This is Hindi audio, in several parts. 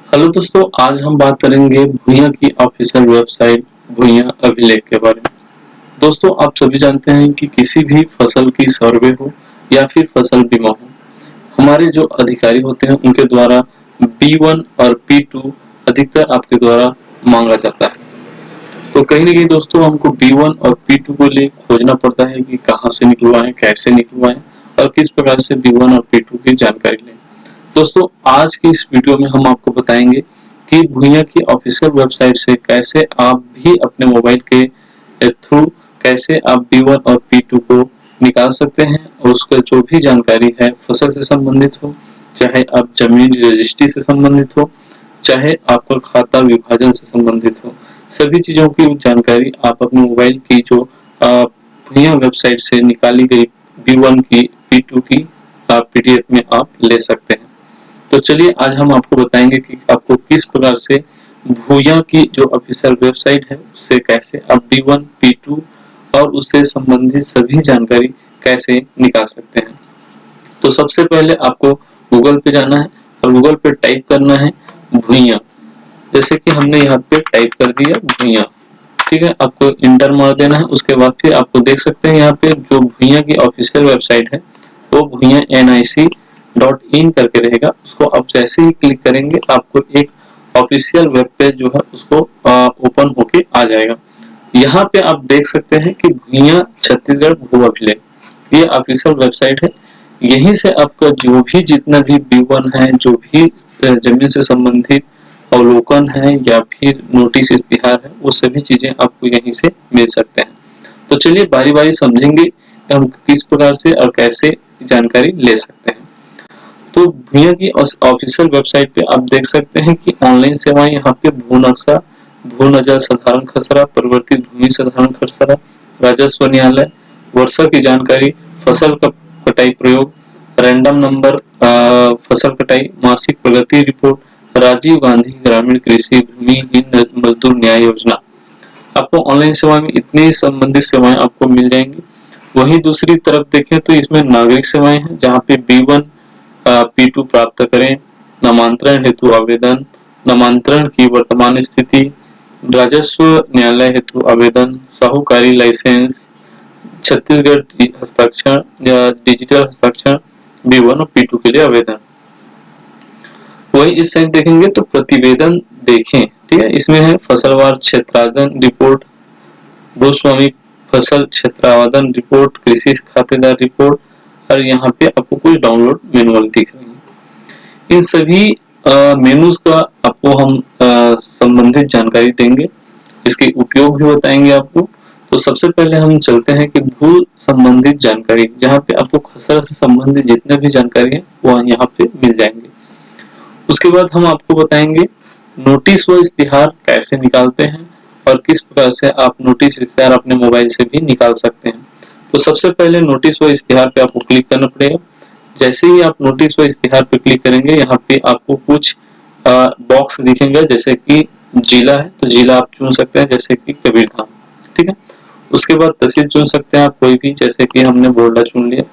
हेलो दोस्तों, आज हम बात करेंगे भुइयां की ऑफिशियल वेबसाइट भुइयां अभिलेख के बारे में। दोस्तों, आप सभी जानते हैं कि किसी भी फसल की सर्वे हो या फिर फसल बीमा हो, हमारे जो अधिकारी होते हैं उनके द्वारा B1 और P2 अधिकतर आपके द्वारा मांगा जाता है। तो कहीं न कहीं दोस्तों हमको B1 और P2 को लिए खोजना पड़ता है कि कहाँ से निकलवाएं, कैसे निकलवाएं और किस प्रकार से B1 और P2 की जानकारी लें। दोस्तों, आज की इस वीडियो में हम आपको बताएंगे कि भुइयां की ऑफिशियल वेबसाइट से कैसे आप भी अपने मोबाइल के थ्रू कैसे आप B1 और P2 को निकाल सकते हैं और उसका जो भी जानकारी है फसल से संबंधित हो, चाहे आप जमीन रजिस्ट्री से संबंधित हो, चाहे आपका खाता विभाजन से संबंधित हो, सभी चीजों की जानकारी आप अपने मोबाइल की जो भुइयां वेबसाइट से निकाली गई B1 की P2 की PDF में आप ले सकते हैं। तो चलिए आज हम आपको बताएंगे कि आपको किस प्रकार से भुइयां की जो ऑफिशियल वेबसाइट है उससे कैसे आप B1, P2 और उससे संबंधित सभी जानकारी कैसे निकाल सकते हैं। तो सबसे पहले आपको गूगल पे जाना है और गूगल पे टाइप करना है भुइयां। जैसे कि हमने यहाँ पे टाइप कर दिया भुइयां, ठीक है। आपको इंटर मार देना है। उसके बाद फिर आपको देख सकते हैं यहाँ पे जो भुइयां की ऑफिशियल वेबसाइट है वो भुइयां nic.in करके रहेगा। उसको आप जैसे ही क्लिक करेंगे आपको एक ऑफिशियल वेब पेज जो है उसको ओपन होके आ जाएगा। यहाँ पे आप देख सकते हैं कि भुइयां छत्तीसगढ़ भू अभिलेख ये ऑफिशियल वेबसाइट है। यहीं से आपका जो भी जितना भी B1 है, जो भी जमीन से संबंधित अवलोकन है या फिर नोटिस इश्तिहार है, वो सभी चीजें आपको यहीं से मिल सकते हैं। तो चलिए बारी बारी समझेंगे कि हम किस प्रकार से और कैसे जानकारी ले सकते हैं। तो भुइयां की ऑफिशियल वेबसाइट पे आप देख सकते हैं कि ऑनलाइन सेवाएं यहाँ पे भू नक्शा, भू नजर साधारण खसरा, परिवर्तित भूमि साधारण खसरा, राजस्व न्यायालय, वर्षा की जानकारी, फसल का कटाई प्रयोग, रैंडम नंबर, फसल कटाई, मासिक प्रगति रिपोर्ट, राजीव गांधी ग्रामीण कृषि भूमिहीन मजदूर न्याय योजना। आपको ऑनलाइन सेवा में इतनी संबंधित सेवाएं आपको मिल जाएंगी। वहीं दूसरी तरफ देखें तो इसमें नागरिक सेवाएं हैं जहाँ पे B1 P2 प्राप्त करें, नामांतरण हेतु आवेदन, नामांतरण की वर्तमान स्थिति, राजस्व न्यायालय हेतु आवेदन, साहूकारी लाइसेंस, छत्तीसगढ़ हस्ताक्षर या डिजिटल हस्ताक्षर B1 और P2 के लिए आवेदन। वही इस साइड देखेंगे तो प्रतिवेदन देखें, ठीक है। इसमें है फसलवार क्षेत्रांकन रिपोर्ट, भूस्वामी फसल क्षेत्रावधन रिपोर्ट, कृषि खातेदार रिपोर्ट और यहाँ पे आपको कुछ डाउनलोड मैनुअल दिख रहे हैं। इन सभी मेनूज का आपको हम संबंधित जानकारी देंगे, इसके उपयोग भी बताएंगे आपको। तो सबसे पहले हम चलते हैं कि भू संबंधित जानकारी, जहाँ पे आपको खसरा से संबंधित जितने भी जानकारी है वो यहाँ पे मिल जाएंगे। उसके बाद हम आपको बताएंगे नोटिस व इश्तिहार कैसे निकालते हैं और किस प्रकार से आप नोटिस इश्तिहार अपने मोबाइल से भी निकाल सकते हैं। तो सबसे पहले नोटिस व इश्तिहार पे आपको क्लिक करना पड़ेगा। जैसे ही आप नोटिस व इश्तिहार पे क्लिक करेंगे यहाँ पे आपको कुछ बॉक्स दिखेंगे, जैसे कि जिला है तो जिला आप चुन सकते हैं, जैसे कि कबीरधाम, ठीक है। उसके बाद तहसील चुन सकते हैं आप कोई भी, जैसे कि हमने बोरला चुन लिया।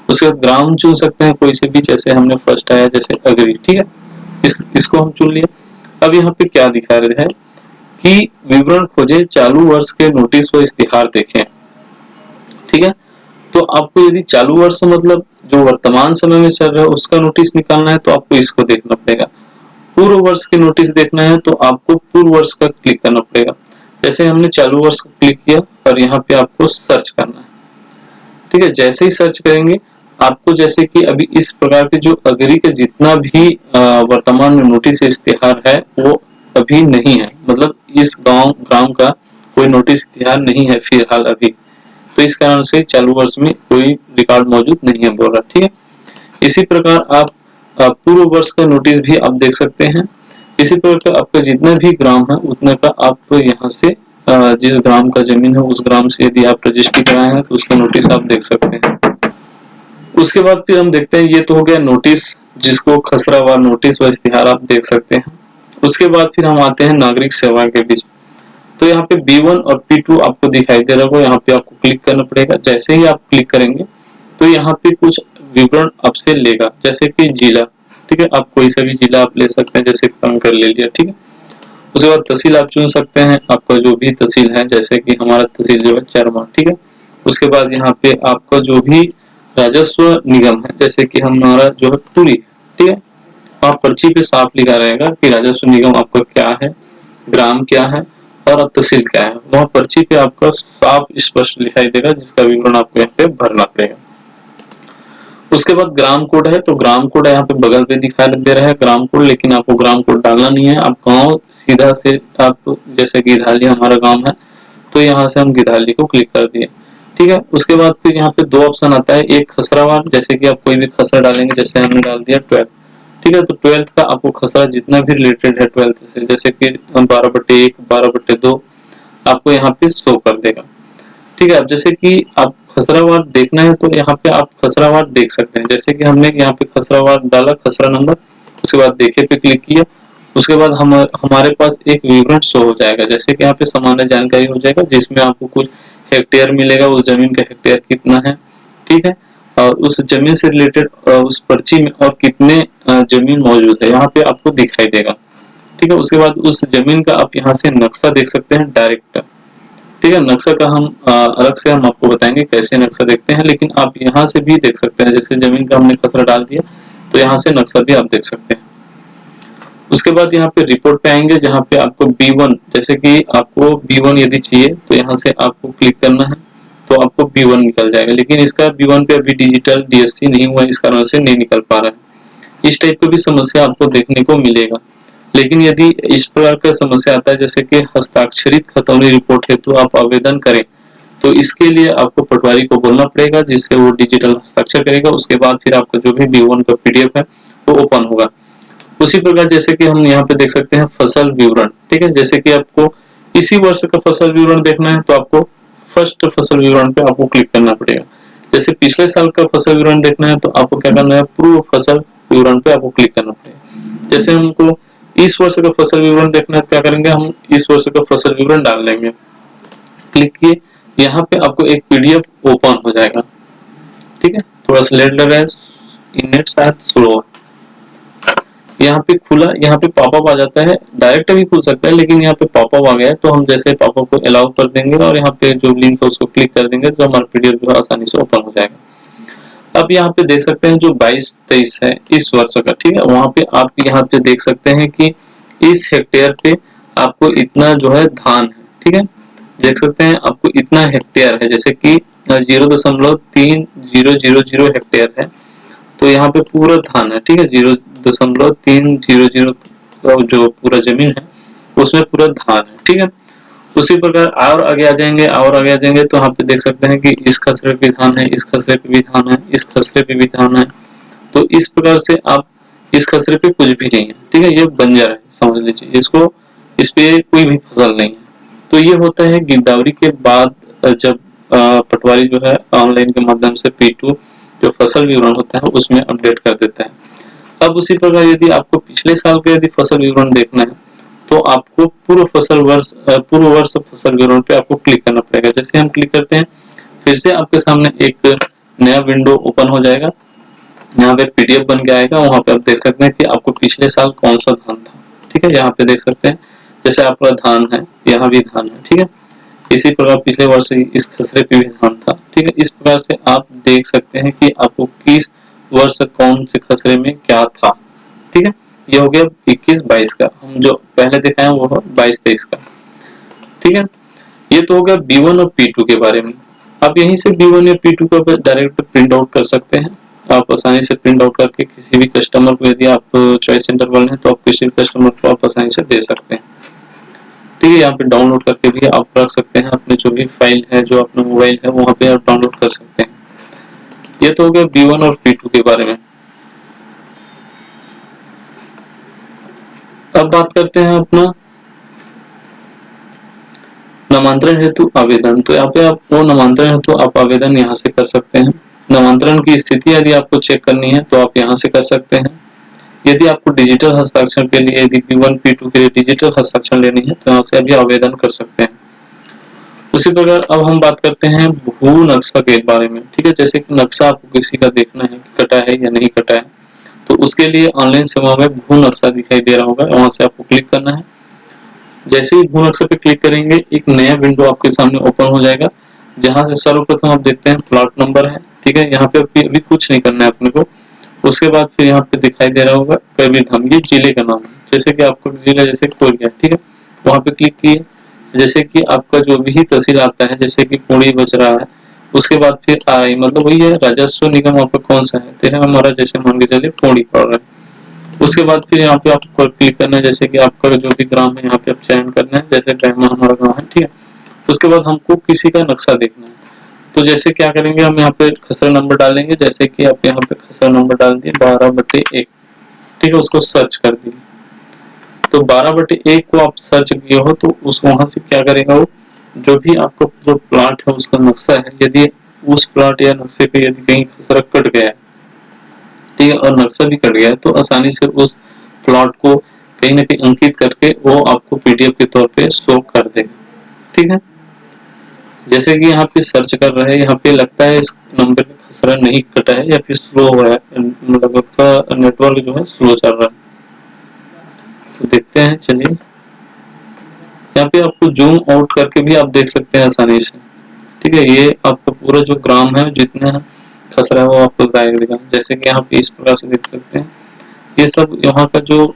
उसके बाद ग्राम चुन सकते हैं कोई से भी, जैसे हमने फर्स्ट आया जैसे अगरी, ठीक है। इसको हम चुन लिया। अब यहाँ पे क्या दिखा रहे हैं कि विवरण खोजे, चालू वर्ष के नोटिस व इश्तिहार देखें, ठीक है। तो आपको यदि चालू वर्ष मतलब जो वर्तमान समय में चल रहा है उसका नोटिस निकालना है तो आपको इसको देखना पड़ेगा। पूर्व वर्ष के नोटिस देखना है तो आपको पूर्व वर्ष का क्लिक करना पड़ेगा। जैसे हमने चालू वर्ष को क्लिक किया और यहाँ पे आपको सर्च करना है, ठीक है। जैसे ही सर्च करेंगे आपको, जैसे कि अभी इस प्रकार के जो अगरी के जितना भी वर्तमान में नोटिस इश्तिहार है वो अभी नहीं है, मतलब इस ग्राम का कोई नोटिस इश्तिहार नहीं है फिलहाल अभी। तो इस कारण से चालू वर्ष में कोई रिकॉर्ड मौजूद नहीं है बोल रहा, ठीक है। इसी प्रकार आप पूर्व वर्ष का नोटिस भी आप देख सकते हैं। इसी प्रकार आपका जितना भी ग्राम है उतना का आप यहाँ से जिस ग्राम का जमीन है उस ग्राम से यदि आप रजिस्ट्री कराए हैं तो उसका नोटिस आप देख सकते हैं। उसके बाद फिर हम देखते हैं, ये तो हो गया नोटिस जिसको खसरा व नोटिस व इश्तिहार आप देख सकते हैं। उसके बाद फिर हम आते हैं नागरिक सेवा के बीच। तो यहाँ पे B1 और P2 आपको दिखाई दे रहा होगा, यहाँ पे आपको क्लिक करना पड़ेगा। जैसे ही आप क्लिक करेंगे तो यहाँ पे कुछ विवरण आपसे लेगा, जैसे कि जिला, ठीक है, आप कोई सा भी जिला आप ले सकते हैं, जैसे कंकर ले लिया, ठीक है। उसके बाद तहसील आप चुन सकते हैं, आपका जो भी तहसील है, जैसे कि हमारा तहसील जो है चरमा, ठीक है। उसके बाद यहाँ पे आपका जो भी राजस्व निगम है, जैसे कि हमारा जो है पुरी, ठीक है, आप पर्ची पे साफ लिखा रहेगा कि राजस्व निगम आपका क्या है, ग्राम क्या है और तहसील क्या है, वहाँ पर्ची पे आपका साफ स्पष्ट दिखाई देगा, जिसका विवरण आपको यहाँ पे भरना पड़ेगा। उसके बाद ग्राम कोड है, तो ग्राम कोड यहाँ पे बगल पे दिखाई दे रहा है ग्राम कोड, लेकिन आपको ग्राम कोड डालना नहीं है। आप गांव सीधा से आप, जैसे गिधाली हमारा गांव है, तो यहाँ से हम गिधाली को क्लिक कर दिए, ठीक है। उसके बाद फिर यहाँ पे दो ऑप्शन आता है, एक खसरावार, जैसे कि आप कोई भी खसरा डालेंगे, जैसे हमने डाल दिया 12, ठीक है। तो 12 का आपको खसरा जितना भी रिलेटेड है 12 से, जैसे कि 12/1, 12/2 आपको यहाँ पे शो कर देगा, ठीक है। अब जैसे कि आप खसरावार देखना है तो यहाँ पे आप खसरावार देख सकते हैं, जैसे कि हमने यहाँ पे खसरावार डाला, खसरा नंबर, उसके बाद देखे पे क्लिक किया, उसके बाद हमारे पास एक विवरण शो हो जाएगा, जैसे कि यहाँ पे सामान्य जानकारी हो जाएगा, जिसमें आपको कुछ हेक्टेयर मिलेगा, उस जमीन का हेक्टेयर कितना है, ठीक है, और उस जमीन से रिलेटेड उस पर्ची में और कितने जमीन मौजूद है यहाँ पे आपको दिखाई देगा, ठीक है। उसके बाद उस जमीन का आप यहाँ से नक्शा देख सकते हैं डायरेक्ट, ठीक है। नक्शा का हम अलग से हम आपको बताएंगे कैसे नक्शा देखते हैं, लेकिन आप यहाँ से भी देख सकते हैं, जैसे जमीन का हमने खसरा डाल दिया तो यहाँ से नक्शा भी आप देख सकते हैं। उसके बाद यहाँ पे रिपोर्ट पे आएंगे, जहाँ पे आपको B1, जैसे कि आपको B1 यदि चाहिए तो यहाँ से आपको क्लिक करना है, तो आपको B1 निकल जाएगा, लेकिन इसका B1 पे अभी डिजिटल DSC नहीं हुआ, इस कारण से नहीं निकल पा रहा है। इस टाइप की भी समस्या आपको देखने को मिलेगा। लेकिन यदि इस प्रकार का समस्या आता है, जैसे कि हस्ताक्षरित खतौनी रिपोर्ट हेतु आप आवेदन करें, तो इसके लिए आपको पटवारी को बोलना पड़ेगा, जिससे वो डिजिटल हस्ताक्षर करेगा। उसके बाद फिर आपका जो भी B1 का PDF है वो ओपन होगा। उसी प्रकार जैसे कि हम यहाँ पे देख सकते हैं फसल विवरण, ठीक है। जैसे कि आपको इसी वर्ष का फसल विवरण देखना है तो आपको फर्स्ट फसल विवरण पे आपको क्लिक करना पड़ेगा। जैसे पिछले साल का फसल विवरण देखना है तो आपको क्या करना है, पूर्व फसल विवरण पे आपको क्लिक करना पड़ेगा। जैसे हमको इस वर्ष का फसल विवरण देखना है तो क्या करेंगे, हम इस वर्ष का फसल विवरण डाल लेंगे, क्लिक किए, यहाँ पे आपको एक PDF ओपन हो जाएगा, ठीक है। थोड़ा सा लेट लग रहा है, नेट शायद स्लो है। यहाँ पे खुला, यहाँ पे पॉपअप आ जाता है, डायरेक्ट भी खुल सकता है, लेकिन यहाँ पे पॉपअप आ गया है, तो हम जैसे पॉपअप को अलाउ कर देंगे और यहाँ पे जो लिंक है उसको क्लिक कर देंगे तो हमारा PDF जो है आसानी से ओपन हो जाएगा। अब यहाँ पे देख सकते हैं जो 22-23 है इस वर्ष का, ठीक है, वहां पे आप यहाँ पे देख सकते हैं कि इस हेक्टेयर पे आपको इतना जो है धान है, ठीक है, देख सकते हैं आपको इतना हेक्टेयर है, जैसे कि 0.3000 हेक्टेयर है, तो यहाँ पे पूरा धान है, ठीक है। 0.300 जो पूरा जमीन है उसमें पूरा धान है, ठीक है। उसी प्रकार और आगे आ जाएंगे, और आगे आ जाएंगे तो यहाँ पे देख सकते हैं कि इस खसरे पे धान है, इस खसरे पे भी धान है, इस खसरे पे भी धान है। तो इस प्रकार से आप इस खसरे पे कुछ भी नहीं है, ठीक है, ये बंजर है समझ लीजिए, इसको इस पे कोई भी फसल नहीं है। तो ये होता है गिरदावरी के बाद, जब पटवारी जो है ऑनलाइन के माध्यम से P2 जो फसल विवरण होता है उसमें अपडेट कर देता है। अब उसी प्रकार यदि आपको पिछले साल का यदि फसल विवरण देखना है तो आपको पूर्व वर्ष फसल विवरण पे आपको क्लिक करना पड़ेगा। जैसे हम क्लिक करते हैं, फिर से आपके सामने एक नया विंडो ओपन हो जाएगा, यहाँ पे PDF बन के आएगा, वहां पे आप देख सकते हैं कि आपको पिछले साल कौन सा धान था, ठीक है। यहाँ पे देख सकते हैं जैसे आपका धान है, यहाँ भी धान है, ठीक है। इसी प्रकार पिछले वर्ष इस खसरे पे भी धान था, ठीक है। इस प्रकार से आप देख सकते हैं कि आपको किस वर्ष कौन से खसरे में क्या था, ठीक है। ये हो गया 21-22 का, हम जो पहले दिखाए वो 22-23 का, ठीक है। ये तो हो गया B1 और P2 के बारे में। आप यहीं से B1 या P2 का डायरेक्ट प्रिंट आउट कर सकते हैं। आप आसानी से प्रिंट आउट करके किसी भी कस्टमर को, यदि आप चॉइस सेंटर वाले हैं तो आप किसी भी कस्टमर को आप आसानी से दे सकते हैं, ठीक है। यहाँ पे डाउनलोड करके भी आप रख सकते हैं, अपने जो भी फाइल है, जो अपना मोबाइल है वहाँ पे आप डाउनलोड कर सकते हैं। ये तो हो गया B1 और P2 के बारे में। अब बात करते हैं अपना नामांतरण हेतु आवेदन। तो यहाँ पे आप वो नामांतरण हेतु आप आवेदन यहाँ से कर सकते हैं। नामांतरण की स्थिति यदि आपको चेक करनी है तो आप यहाँ से कर सकते हैं। यदि आपको डिजिटल हस्ताक्षर के लिए, यदि B1 P2 के लिए डिजिटल हस्ताक्षर लेनी है तो यहाँ से अभी आवेदन कर सकते हैं। उसी प्रकार अब हम बात करते हैं भू नक्शा के बारे में, ठीक है। जैसे कि नक्शा आपको किसी का देखना है कि कटा है या नहीं कटा है, तो उसके लिए ऑनलाइन सेवा में भू नक्शा दिखाई दे रहा होगा, वहां से आपको क्लिक करना है। जैसे ही भू नक्शा पे क्लिक करेंगे एक नया विंडो आपके सामने ओपन हो जाएगा, जहां से सर्वप्रथम आप देखते हैं प्लॉट नंबर है, ठीक है। यहाँ पे अभी कुछ नहीं करना है अपने को। उसके बाद फिर यहाँ पे दिखाई दे रहा होगा कबीरधाम, ये जिले का नाम है, जैसे कि आपको जिला जैसे कोरिया, ठीक है, वहां पे क्लिक किए। जैसे कि आपका जो भी तहसील आता है, जैसे कि पुणे बच रहा है, उसके बाद फिर आई मतलब वही है राजस्व निगम आपका कौन सा है, तेरा हमारा जैसे मान के चलिए पुणे पड़ रहा है। उसके बाद फिर यहाँ पे आपको क्लिक करना है, जैसे कि आपका जो भी ग्राम है यहाँ पे आप चयन करना है, जैसे बहमा हमारा गाँव है, ठीक है। उसके बाद हमको किसी का नक्शा देखना है, तो जैसे क्या करेंगे हम यहाँ पे खसरा नंबर डालेंगे, जैसे कि आप यहाँ पे खसरा नंबर डाल दिए 12/1, ठीक है, उसको सर्च कर दिए। तो 12/1 को आप सर्च किए हो तो उस वहां से क्या करेगा वो, जो भी आपका जो प्लॉट है उसका नक्शा है, यदि उस प्लॉट या नक्शे पे यदि कहीं खसरा कट गया है, ठीक है, और नक्शा भी कट गया है, तो आसानी से उस प्लॉट को कहीं ना कहीं अंकित करके वो आपको पीडीएफ के तौर पे शो कर देगा, ठीक है। जैसे कि यहाँ पे सर्च कर रहे हैं, यहाँ पे लगता है इस नंबर पे खसरा नहीं कटा है या फिर स्लो हो रहा है, मतलब आपका नेटवर्क जो है स्लो चल रहा है। तो देखते हैं, चलिए यहाँ पे आपको जूम आउट करके भी आप देख सकते हैं आसानी से, ठीक है। ये आपका पूरा जो ग्राम है जितना खसरा है वो आपको दिखाई देगा, जैसे कि यहाँ पे इस प्रकार से देख सकते हैं। ये सब यहाँ का जो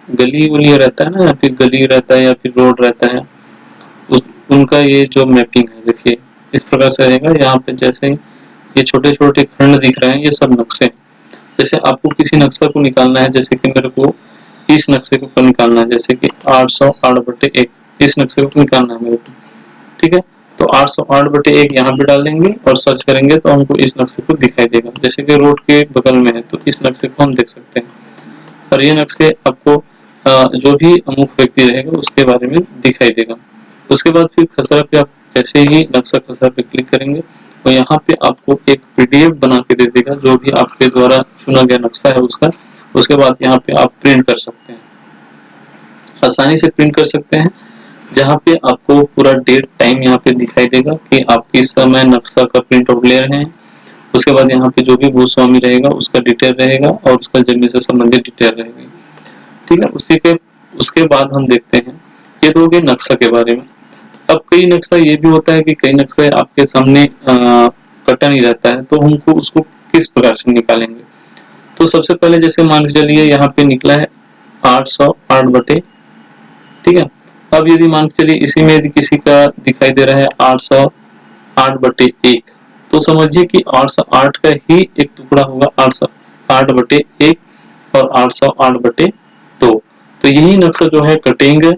गली उली रहता है ना, या फिर गली रहता है या फिर रोड रहता है, उनका ये जो मैपिंग है देखिए इस प्रकार से रहेगा। यहाँ पे जैसे ये छोटे छोटे खंड दिख रहे हैं, ये सब नक्शे हैं। जैसे आपको किसी नक्शा को निकालना है, जैसे कि मेरे को इस नक्शे को निकालना है, जैसे कि 808/1 इस नक्शे को निकालना है मेरे को, ठीक है। तो 808/1 यहाँ पे डाल देंगे और सर्च करेंगे तो हमको इस नक्शे को दिखाई देगा, जैसे कि रोड के बगल में है तो इस नक्शे को हम देख सकते हैं। और ये नक्शे आपको जो भी अमुक व्यक्ति रहेगा उसके बारे में दिखाई देगा। उसके बाद फिर खसरा पे आप जैसे ही नक्शा खसरा पे क्लिक करेंगे तो यहाँ पे आपको एक पीडीएफ बना के दे देगा, जो भी आपके द्वारा चुना गया नक्शा है उसका। उसके बाद यहाँ पे आप प्रिंट कर सकते हैं, आसानी से प्रिंट कर सकते हैं, जहाँ पे आपको पूरा डेट टाइम यहाँ पे दिखाई देगा कि आप किस समय नक्शा का प्रिंट आउट ले रहे हैं। उसके बाद यहाँ पे जो भी भूस्वामी रहेगा उसका डिटेल रहेगा और उसका जमीन से संबंधित डिटेल रहेगी, ठीक है। उसके बाद हम देखते हैं, ये तो हो गया नक्शा के बारे में। अब कई नक्शा ये भी होता है कि कई नक्शा आपके सामने कटा नहीं रहता है, तो हमको उसको किस प्रकार से निकालेंगे। तो सबसे पहले जैसे मान के चलिए यहाँ पे निकला है 808/, ठीक है। अब यदि मान के चलिए इसी में यदि किसी का दिखाई दे रहा है 808/1, तो समझिए कि 808 का ही एक टुकड़ा होगा 808/1 और 808/2। तो यही नक्शा जो है कटेंगे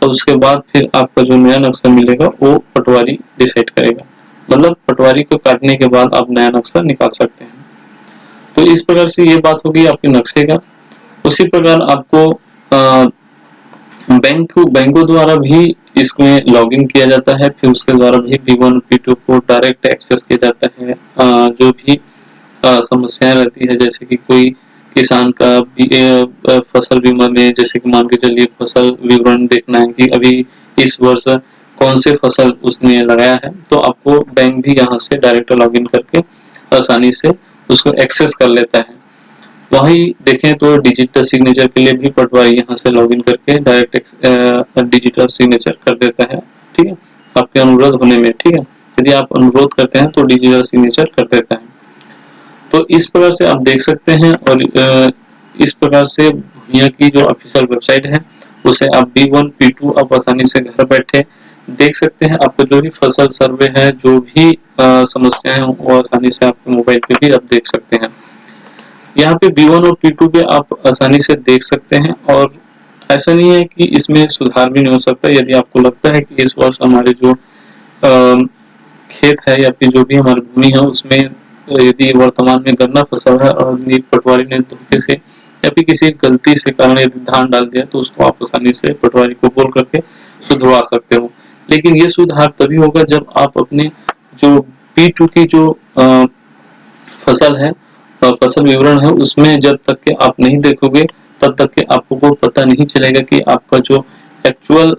और उसके बाद फिर आपका जो नया नक्शा मिलेगा वो पटवारी डिसाइड करेगा, मतलब पटवारी को काटने के बाद आप नया नक्शा निकाल सकते हैं। तो इस प्रकार से ये बात होगी आपके नक्शे का। उसी प्रकार आपको बैंकों द्वारा भी इसमें लॉगिन किया जाता है, फिर उसके द्वारा भी B1 B2 को डायरेक्ट एक्सेस किया जाता है। जो भी समस्याएं रहती है, जैसे कि कोई किसान का फसल बीमा में, जैसे कि मान के चलिए फसल विवरण देखना है कि अभी इस वर्ष कौन से फसल उसने लगाया है, तो आपको बैंक भी यहाँ से डायरेक्ट लॉगिन करके आसानी से उसको एक्सेस कर लेता है। वहीं देखें तो डिजिटल सिग्नेचर के लिए भी पटवारी यहाँ से लॉगिन करके डायरेक्ट डिजिटल सिग्नेचर कर देता है, ठीक है, आपके अनुरोध होने में, ठीक है। यदि आप अनुरोध करते हैं तो डिजिटल सिग्नेचर कर देता है। तो इस प्रकार से आप देख सकते हैं, और इस प्रकार से भुइयां की जो ऑफिशियल वेबसाइट है उसे आप B1 B2 आप आसानी से घर बैठे देख सकते हैं। आपको जो भी फसल सर्वे है, जो भी समस्याएं हैं वो आसानी से आपके मोबाइल पे भी आप देख सकते हैं। यहाँ पे B1 और P2 पे आप आसानी से देख सकते हैं, और ऐसा नहीं है कि इसमें सुधार भी नहीं हो सकता। यदि आपको लगता है कि इस वर्ष हमारे जो खेत है या फिर जो भी हमारी भूमि है उसमें यदि वर्तमान में गन्ना फसल है और यदि पटवारी ने धोखे से या फिर किसी गलती से कारण यदि धान डाल दिया, तो उसको आप आसानी से पटवारी को बोल करके सुधरवा सकते हो। लेकिन ये सुधार तभी होगा जब आप अपने जो P2 की जो फसल है, फसल विवरण है, उसमें जब तक के आप नहीं देखोगे तब तक के आपको वो पता नहीं चलेगा कि आपका जो एक्चुअल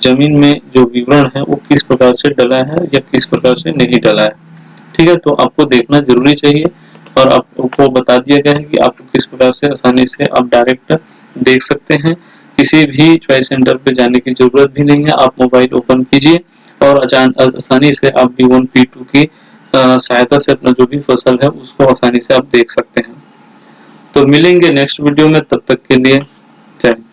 जमीन में जो विवरण है वो किस प्रकार से डला है या किस प्रकार से नहीं डला है, ठीक है। तो आपको देखना जरूरी चाहिए। और आपको बता दिया गया है कि आपको किस प्रकार से आसानी से आप डायरेक्ट देख सकते हैं। किसी भी चॉइस सेंटर पे जाने की जरूरत भी नहीं है। आप मोबाइल ओपन कीजिए और आसानी से आप B1 P2 की सहायता से अपना जो भी फसल है उसको आसानी से आप देख सकते हैं। तो मिलेंगे नेक्स्ट वीडियो में, तब तक के लिए जय हिंद।